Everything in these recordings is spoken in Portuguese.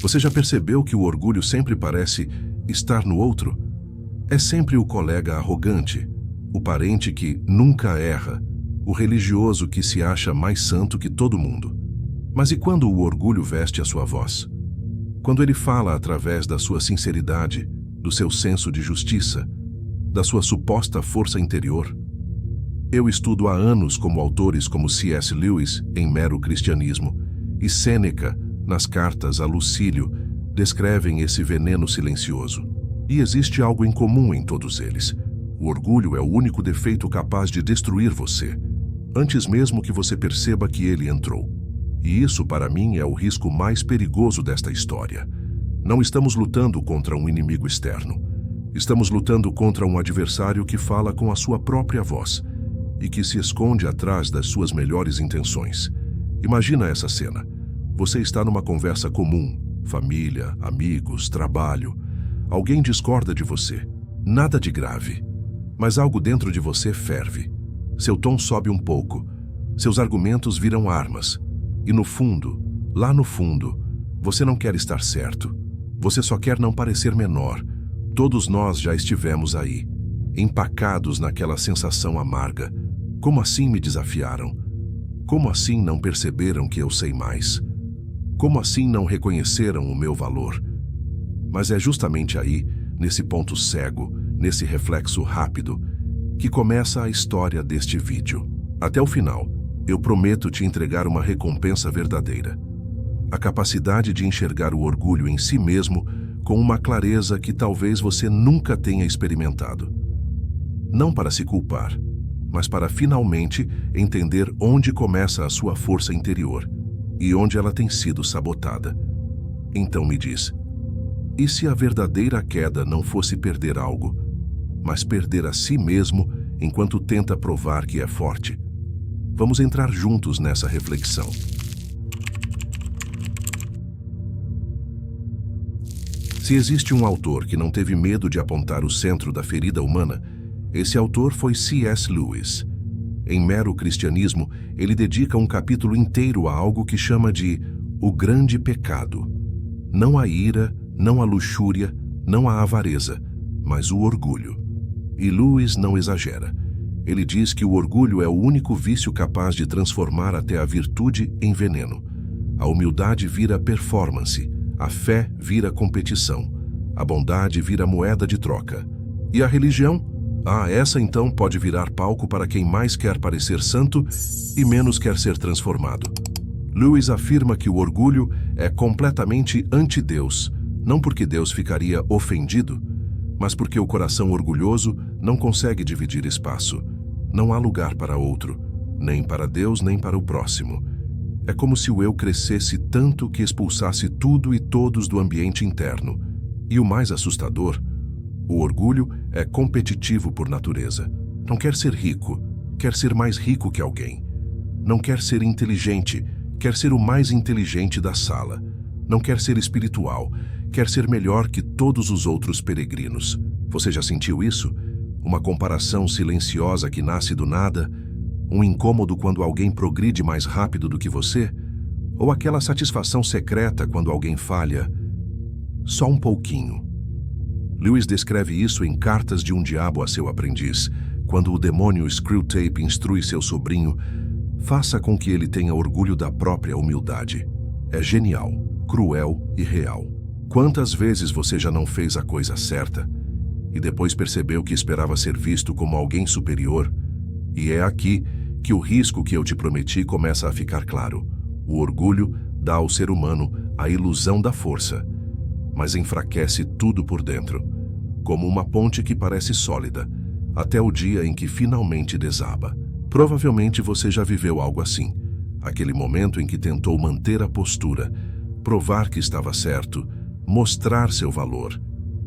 Você já percebeu que o orgulho sempre parece estar no outro? É sempre o colega arrogante, o parente que nunca erra, o religioso que se acha mais santo que todo mundo. Mas e quando o orgulho veste a sua voz? Quando ele fala através da sua sinceridade, do seu senso de justiça, da sua suposta força interior? Eu estudo há anos como autores como C.S. Lewis, em Mero Cristianismo, e Sêneca, nas cartas a Lucílio, descrevem esse veneno silencioso. E existe algo em comum em todos eles. O orgulho é o único defeito capaz de destruir você, antes mesmo que você perceba que ele entrou. E isso, para mim, é o risco mais perigoso desta história. Não estamos lutando contra um inimigo externo. Estamos lutando contra um adversário que fala com a sua própria voz e que se esconde atrás das suas melhores intenções. Imagina essa cena. Você está numa conversa comum, família, amigos, trabalho. Alguém discorda de você. Nada de grave. Mas algo dentro de você ferve. Seu tom sobe um pouco. Seus argumentos viram armas. E no fundo, lá no fundo, você não quer estar certo. Você só quer não parecer menor. Todos nós já estivemos aí, empacados naquela sensação amarga. Como assim me desafiaram? Como assim não perceberam que eu sei mais? Como assim não reconheceram o meu valor? Mas é justamente aí, nesse ponto cego, nesse reflexo rápido, que começa a história deste vídeo. Até o final, eu prometo te entregar uma recompensa verdadeira. A capacidade de enxergar o orgulho em si mesmo com uma clareza que talvez você nunca tenha experimentado. Não para se culpar, mas para finalmente entender onde começa a sua força interior e onde ela tem sido sabotada. Então me diz, e se a verdadeira queda não fosse perder algo, mas perder a si mesmo enquanto tenta provar que é forte? Vamos entrar juntos nessa reflexão. Se existe um autor que não teve medo de apontar o centro da ferida humana, esse autor foi C.S. Lewis. Em Mero Cristianismo, ele dedica um capítulo inteiro a algo que chama de o grande pecado. Não a ira, não a luxúria, não a avareza, mas o orgulho. E Lewis não exagera. Ele diz que o orgulho é o único vício capaz de transformar até a virtude em veneno. A humildade vira performance, a fé vira competição, a bondade vira moeda de troca. E a religião? Essa então pode virar palco para quem mais quer parecer santo e menos quer ser transformado. Lewis afirma que o orgulho é completamente anti-Deus, não porque Deus ficaria ofendido, mas porque o coração orgulhoso não consegue dividir espaço. Não há lugar para outro, nem para Deus, nem para o próximo. É como se o eu crescesse tanto que expulsasse tudo e todos do ambiente interno. E o mais assustador, o orgulho é competitivo por natureza. Não quer ser rico, quer ser mais rico que alguém. Não quer ser inteligente, quer ser o mais inteligente da sala. Não quer ser espiritual, quer ser melhor que todos os outros peregrinos. Você já sentiu isso? Uma comparação silenciosa que nasce do nada? Um incômodo quando alguém progride mais rápido do que você? Ou aquela satisfação secreta quando alguém falha? Só um pouquinho. Lewis descreve isso em Cartas de um Diabo a seu aprendiz, quando o demônio Screwtape instrui seu sobrinho: faça com que ele tenha orgulho da própria humildade. É genial, cruel e real. Quantas vezes você já não fez a coisa certa e depois percebeu que esperava ser visto como alguém superior? E é aqui que o risco que eu te prometi começa a ficar claro. O orgulho dá ao ser humano a ilusão da força, mas enfraquece tudo por dentro, como uma ponte que parece sólida, até o dia em que finalmente desaba. Provavelmente você já viveu algo assim, aquele momento em que tentou manter a postura, provar que estava certo, mostrar seu valor,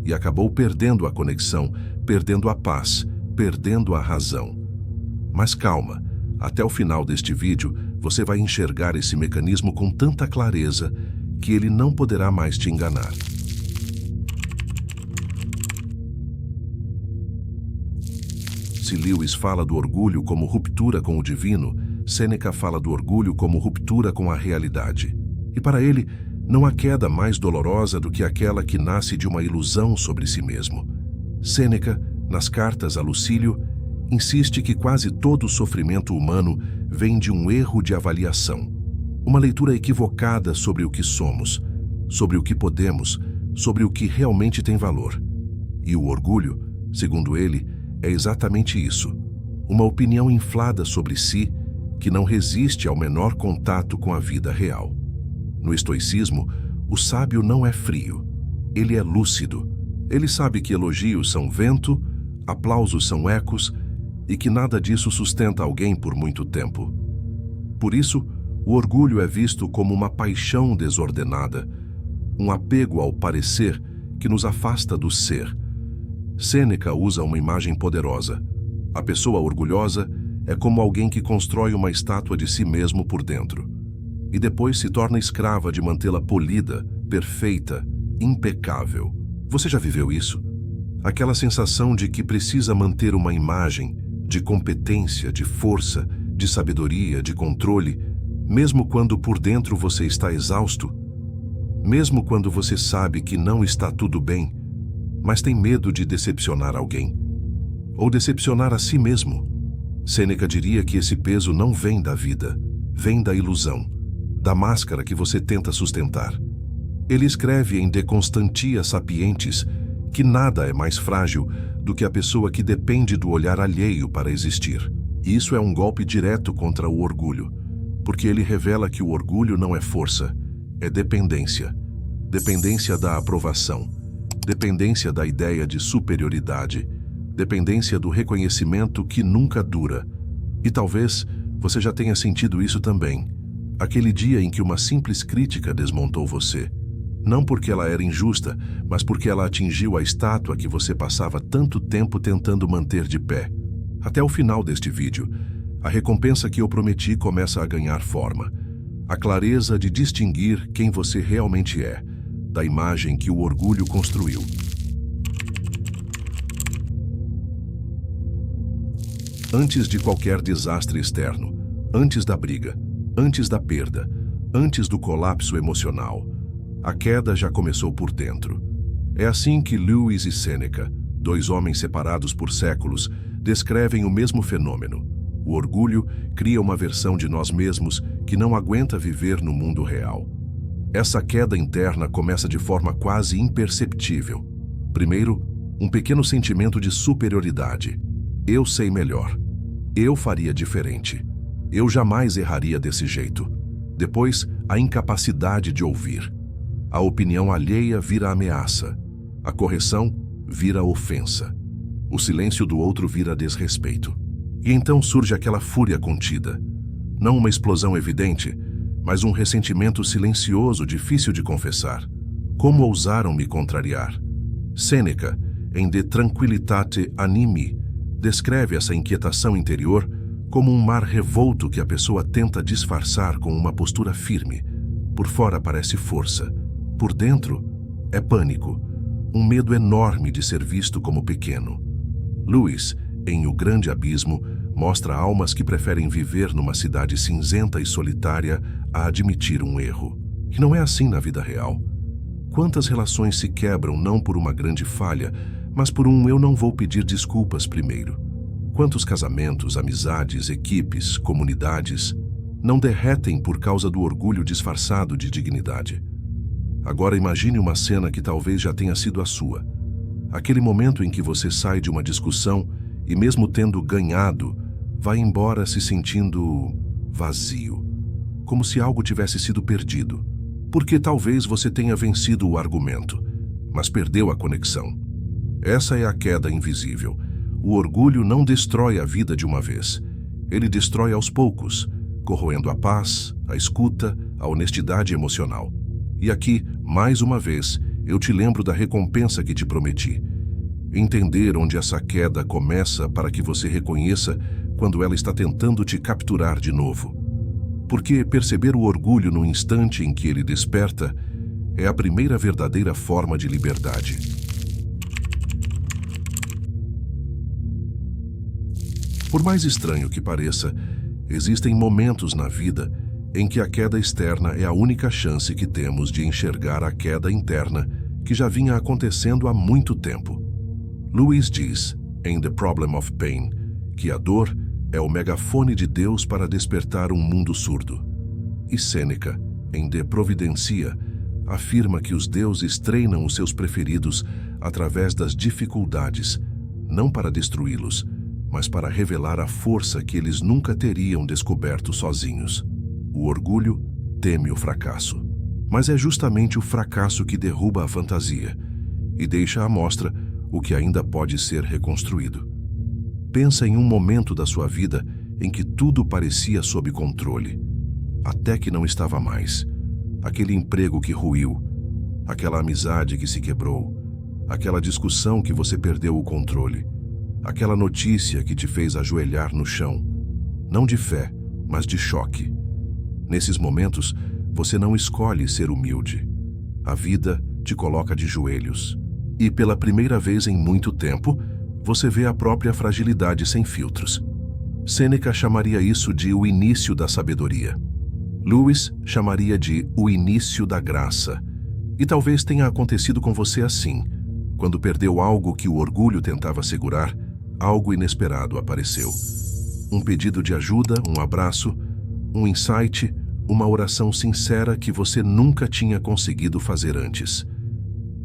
e acabou perdendo a conexão, perdendo a paz, perdendo a razão. Mas calma, até o final deste vídeo você vai enxergar esse mecanismo com tanta clareza que ele não poderá mais te enganar. Se Lewis fala do orgulho como ruptura com o divino, Sêneca fala do orgulho como ruptura com a realidade. E para ele, Não há queda mais dolorosa do que aquela que nasce de uma ilusão sobre si mesmo. Sêneca, nas cartas a Lucílio, insiste que quase todo o sofrimento humano vem de um erro de avaliação, uma leitura equivocada sobre o que somos, sobre o que podemos, sobre o que realmente tem valor. E o orgulho, segundo ele, é exatamente isso, uma opinião inflada sobre si que não resiste ao menor contato com a vida real. No estoicismo, o sábio não é frio, ele é lúcido. Ele sabe que elogios são vento, aplausos são ecos e que nada disso sustenta alguém por muito tempo. Por isso, o orgulho é visto como uma paixão desordenada, um apego ao parecer que nos afasta do ser. Sêneca usa uma imagem poderosa. A pessoa orgulhosa é como alguém que constrói uma estátua de si mesmo por dentro e depois se torna escrava de mantê-la polida, perfeita, impecável. Você já viveu isso? Aquela sensação de que precisa manter uma imagem de competência, de força, de sabedoria, de controle, mesmo quando por dentro você está exausto, mesmo quando você sabe que não está tudo bem, mas tem medo de decepcionar alguém, ou decepcionar a si mesmo. Sêneca diria que esse peso não vem da vida, vem da ilusão, da máscara que você tenta sustentar. Ele escreve em De Constantia Sapientes que nada é mais frágil do que a pessoa que depende do olhar alheio para existir. E isso é um golpe direto contra o orgulho, porque ele revela que o orgulho não é força, é dependência. Dependência da aprovação, dependência da ideia de superioridade, dependência do reconhecimento que nunca dura. E talvez você já tenha sentido isso também. Aquele dia em que uma simples crítica desmontou você. Não porque ela era injusta, mas porque ela atingiu a estátua que você passava tanto tempo tentando manter de pé. Até o final deste vídeo, a recompensa que eu prometi começa a ganhar forma. A clareza de distinguir quem você realmente é, da imagem que o orgulho construiu. Antes de qualquer desastre externo, antes da briga, antes da perda, antes do colapso emocional, a queda já começou por dentro. É assim que Lewis e Sêneca, dois homens separados por séculos, descrevem o mesmo fenômeno. O orgulho cria uma versão de nós mesmos que não aguenta viver no mundo real. Essa queda interna começa de forma quase imperceptível. Primeiro, um pequeno sentimento de superioridade. Eu sei melhor. Eu faria diferente. Eu jamais erraria desse jeito. Depois, a incapacidade de ouvir. A opinião alheia vira ameaça. A correção vira ofensa. O silêncio do outro vira desrespeito. E então surge aquela fúria contida. Não uma explosão evidente, mas um ressentimento silencioso difícil de confessar. Como ousaram me contrariar? Sêneca, em De Tranquilitate Animi, descreve essa inquietação interior como um mar revolto que a pessoa tenta disfarçar com uma postura firme. Por fora parece força. Por dentro é pânico, um medo enorme de ser visto como pequeno. Lewis, em O Grande Abismo, mostra almas que preferem viver numa cidade cinzenta e solitária a admitir um erro. E não é assim na vida real. Quantas relações se quebram não por uma grande falha, mas por um eu não vou pedir desculpas primeiro? Quantos casamentos, amizades, equipes, comunidades não derretem por causa do orgulho disfarçado de dignidade? Agora imagine uma cena que talvez já tenha sido a sua. Aquele momento em que você sai de uma discussão e, mesmo tendo ganhado, vai embora se sentindo vazio, como se algo tivesse sido perdido. Porque talvez você tenha vencido o argumento, mas perdeu a conexão. Essa é a queda invisível. O orgulho não destrói a vida de uma vez. Ele destrói aos poucos, corroendo a paz, a escuta, a honestidade emocional. E aqui, mais uma vez, eu te lembro da recompensa que te prometi. Entender onde essa queda começa para que você reconheça quando ela está tentando te capturar de novo. Porque perceber o orgulho no instante em que ele desperta é a primeira verdadeira forma de liberdade. Por mais estranho que pareça, existem momentos na vida em que a queda externa é a única chance que temos de enxergar a queda interna que já vinha acontecendo há muito tempo. Lewis diz, em The Problem of Pain, que a dor é o megafone de Deus para despertar um mundo surdo. E Sêneca, em De Providentia, afirma que os deuses treinam os seus preferidos através das dificuldades, não para destruí-los, mas para revelar a força que eles nunca teriam descoberto sozinhos. O orgulho teme o fracasso, mas é justamente o fracasso que derruba a fantasia e deixa à mostra o que ainda pode ser reconstruído. Pensa em um momento da sua vida em que tudo parecia sob controle, até que não estava mais. Aquele emprego que ruiu, aquela amizade que se quebrou, aquela discussão que você perdeu o controle, aquela notícia que te fez ajoelhar no chão, não de fé, mas de choque. Nesses momentos, você não escolhe ser humilde. A vida te coloca de joelhos. E pela primeira vez em muito tempo, você vê a própria fragilidade sem filtros. Sêneca chamaria isso de o início da sabedoria. Lewis chamaria de o início da graça. E talvez tenha acontecido com você assim. Quando perdeu algo que o orgulho tentava segurar, algo inesperado apareceu. Um pedido de ajuda, um abraço, um insight, uma oração sincera que você nunca tinha conseguido fazer antes.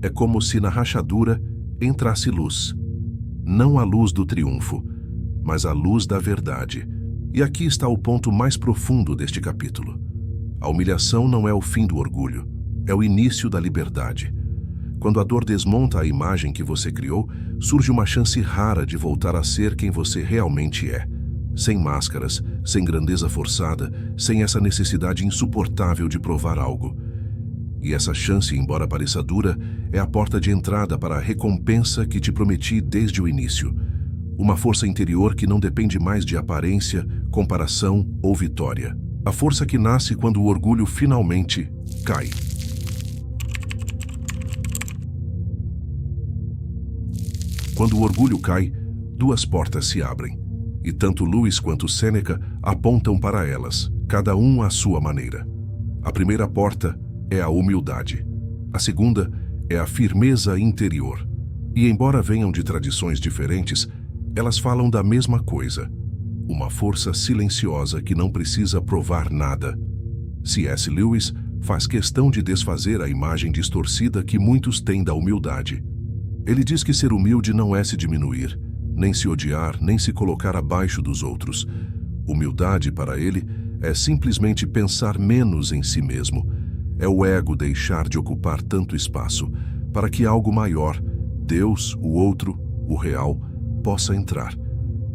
É como se na rachadura entrasse luz. Não a luz do triunfo, mas a luz da verdade. E aqui está o ponto mais profundo deste capítulo. A humilhação não é o fim do orgulho, é o início da liberdade. Quando a dor desmonta a imagem que você criou, surge uma chance rara de voltar a ser quem você realmente é. Sem máscaras, sem grandeza forçada, sem essa necessidade insuportável de provar algo. E essa chance, embora pareça dura, é a porta de entrada para a recompensa que te prometi desde o início. Uma força interior que não depende mais de aparência, comparação ou vitória. A força que nasce quando o orgulho finalmente cai. Quando o orgulho cai, duas portas se abrem. E tanto Lewis quanto Sêneca apontam para elas, cada um à sua maneira. A primeira porta é a humildade. A segunda é a firmeza interior. E embora venham de tradições diferentes, elas falam da mesma coisa. Uma força silenciosa que não precisa provar nada. C.S. Lewis faz questão de desfazer a imagem distorcida que muitos têm da humildade. Ele diz que ser humilde não é se diminuir, nem se odiar, nem se colocar abaixo dos outros. Humildade, para ele, é simplesmente pensar menos em si mesmo. É o ego deixar de ocupar tanto espaço para que algo maior, Deus, o outro, o real, possa entrar.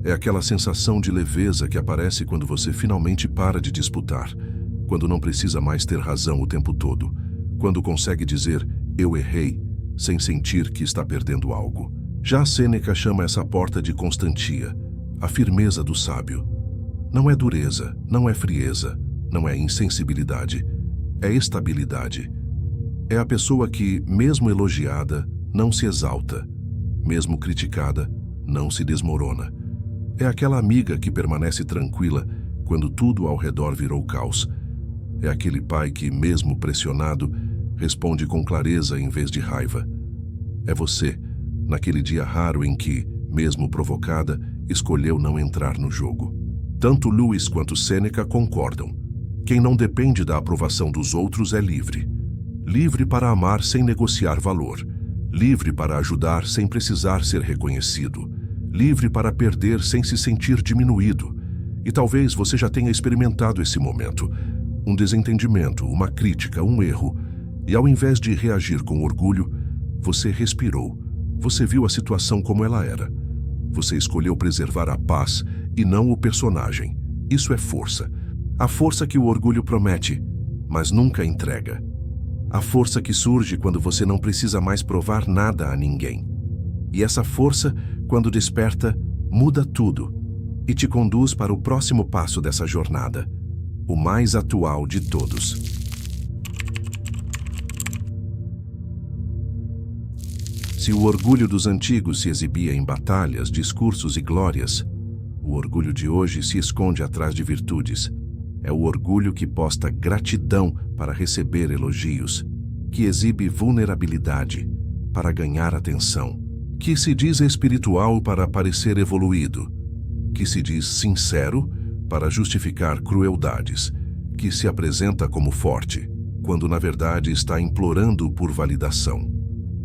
É aquela sensação de leveza que aparece quando você finalmente para de disputar, quando não precisa mais ter razão o tempo todo, quando consegue dizer "eu errei", sem sentir que está perdendo algo. Já Sêneca chama essa porta de constantia, a firmeza do sábio. Não é dureza, não é frieza, não é insensibilidade, é estabilidade. É a pessoa que, mesmo elogiada, não se exalta, mesmo criticada, não se desmorona. É aquela amiga que permanece tranquila quando tudo ao redor virou caos. É aquele pai que, mesmo pressionado, responde com clareza em vez de raiva. É você, naquele dia raro em que, mesmo provocada, escolheu não entrar no jogo. Tanto Lewis quanto Sêneca concordam. Quem não depende da aprovação dos outros é livre. Livre para amar sem negociar valor. Livre para ajudar sem precisar ser reconhecido. Livre para perder sem se sentir diminuído. E talvez você já tenha experimentado esse momento. Um desentendimento, uma crítica, um erro. E ao invés de reagir com orgulho, você respirou. Você viu a situação como ela era. Você escolheu preservar a paz e não o personagem. Isso é força. A força que o orgulho promete, mas nunca entrega. A força que surge quando você não precisa mais provar nada a ninguém. E essa força, quando desperta, muda tudo e te conduz para o próximo passo dessa jornada, o mais atual de todos. Se o orgulho dos antigos se exibia em batalhas, discursos e glórias, o orgulho de hoje se esconde atrás de virtudes. É o orgulho que posta gratidão para receber elogios, que exibe vulnerabilidade para ganhar atenção, que se diz espiritual para parecer evoluído, que se diz sincero para justificar crueldades, que se apresenta como forte, quando na verdade está implorando por validação.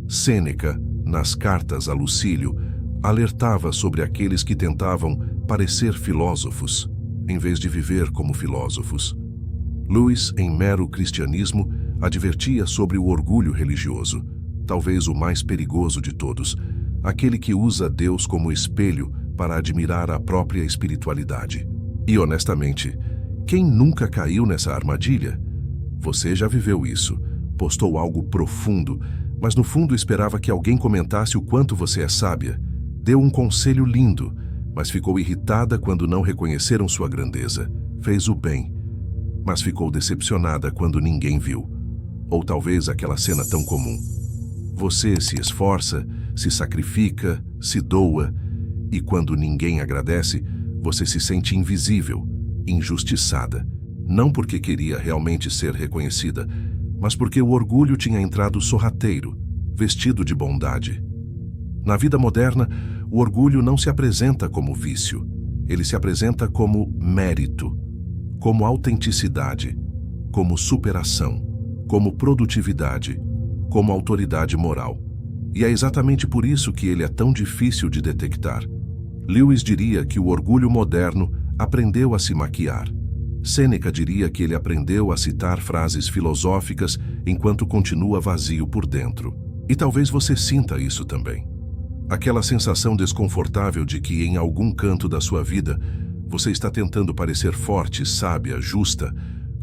Sêneca, nas cartas a Lucílio, alertava sobre aqueles que tentavam parecer filósofos, em vez de viver como filósofos. Lewis, em Mero Cristianismo, advertia sobre o orgulho religioso, talvez o mais perigoso de todos, aquele que usa Deus como espelho para admirar a própria espiritualidade. E honestamente, quem nunca caiu nessa armadilha? Você já viveu isso, postou algo profundo, mas no fundo esperava que alguém comentasse o quanto você é sábia. Deu um conselho lindo, mas ficou irritada quando não reconheceram sua grandeza. Fez o bem, mas ficou decepcionada quando ninguém viu. Ou talvez aquela cena tão comum. Você se esforça, se sacrifica, se doa, e quando ninguém agradece, você se sente invisível, injustiçada. Não porque queria realmente ser reconhecida, mas porque o orgulho tinha entrado sorrateiro, vestido de bondade. Na vida moderna, o orgulho não se apresenta como vício. Ele se apresenta como mérito, como autenticidade, como superação, como produtividade, como autoridade moral. E é exatamente por isso que ele é tão difícil de detectar. Lewis diria que o orgulho moderno aprendeu a se maquiar. Sêneca diria que ele aprendeu a citar frases filosóficas enquanto continua vazio por dentro. E talvez você sinta isso também. Aquela sensação desconfortável de que em algum canto da sua vida você está tentando parecer forte, sábia, justa,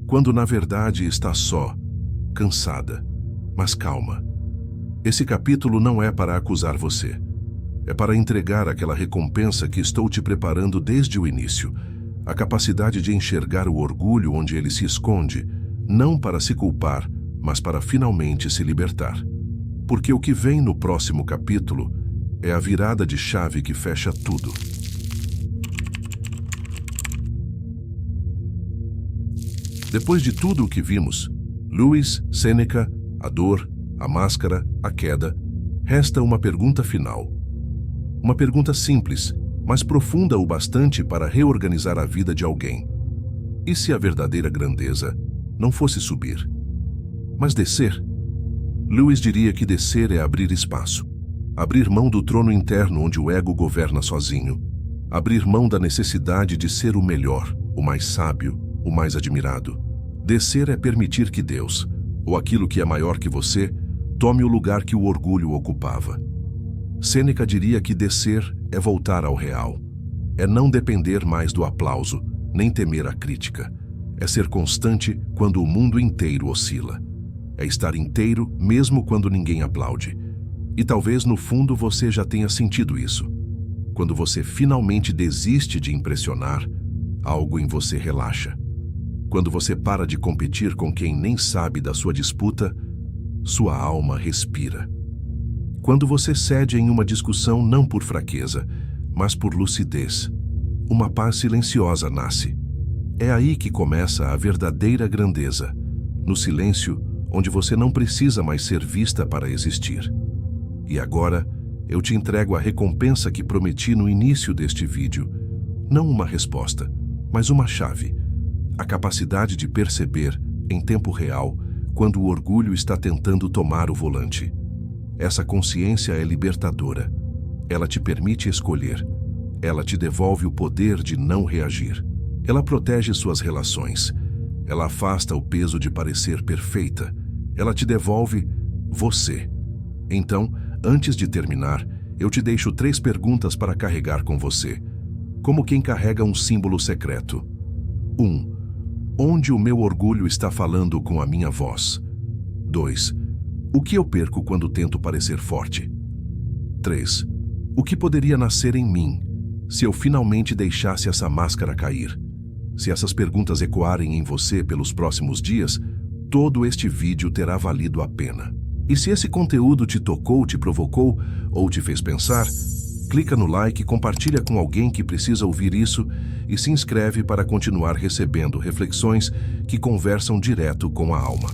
quando na verdade está só, cansada. Mas calma. Esse capítulo não é para acusar você. É para entregar aquela recompensa que estou te preparando desde o início. A capacidade de enxergar o orgulho onde ele se esconde, não para se culpar, mas para finalmente se libertar. Porque o que vem no próximo capítulo é a virada de chave que fecha tudo. Depois de tudo o que vimos, Lewis, Sêneca, a dor, a máscara, a queda, resta uma pergunta final. Uma pergunta simples, mas profunda o bastante para reorganizar a vida de alguém. E se a verdadeira grandeza não fosse subir, mas descer? Lewis diria que descer é abrir espaço. Abrir mão do trono interno onde o ego governa sozinho. Abrir mão da necessidade de ser o melhor, o mais sábio, o mais admirado. Descer é permitir que Deus, ou aquilo que é maior que você, tome o lugar que o orgulho ocupava. Sêneca diria que descer é voltar ao real. É não depender mais do aplauso, nem temer a crítica. É ser constante quando o mundo inteiro oscila. É estar inteiro mesmo quando ninguém aplaude. E talvez no fundo você já tenha sentido isso. Quando você finalmente desiste de impressionar, algo em você relaxa. Quando você para de competir com quem nem sabe da sua disputa, sua alma respira. Quando você cede em uma discussão não por fraqueza, mas por lucidez, uma paz silenciosa nasce. É aí que começa a verdadeira grandeza, no silêncio onde você não precisa mais ser vista para existir. E agora, eu te entrego a recompensa que prometi no início deste vídeo. Não uma resposta, mas uma chave. A capacidade de perceber, em tempo real, quando o orgulho está tentando tomar o volante. Essa consciência é libertadora. Ela te permite escolher. Ela te devolve o poder de não reagir. Ela protege suas relações. Ela afasta o peso de parecer perfeita. Ela te devolve você. Então, antes de terminar, eu te deixo 3 perguntas para carregar com você, como quem carrega um símbolo secreto. 1. Onde o meu orgulho está falando com a minha voz? 2. O que eu perco quando tento parecer forte? 3. O que poderia nascer em mim, se eu finalmente deixasse essa máscara cair? Se essas perguntas ecoarem em você pelos próximos dias, todo este vídeo terá valido a pena. E se esse conteúdo te tocou, te provocou ou te fez pensar, Clica no like, compartilha com alguém que precisa ouvir isso e se inscreve para continuar recebendo reflexões que conversam direto com a alma.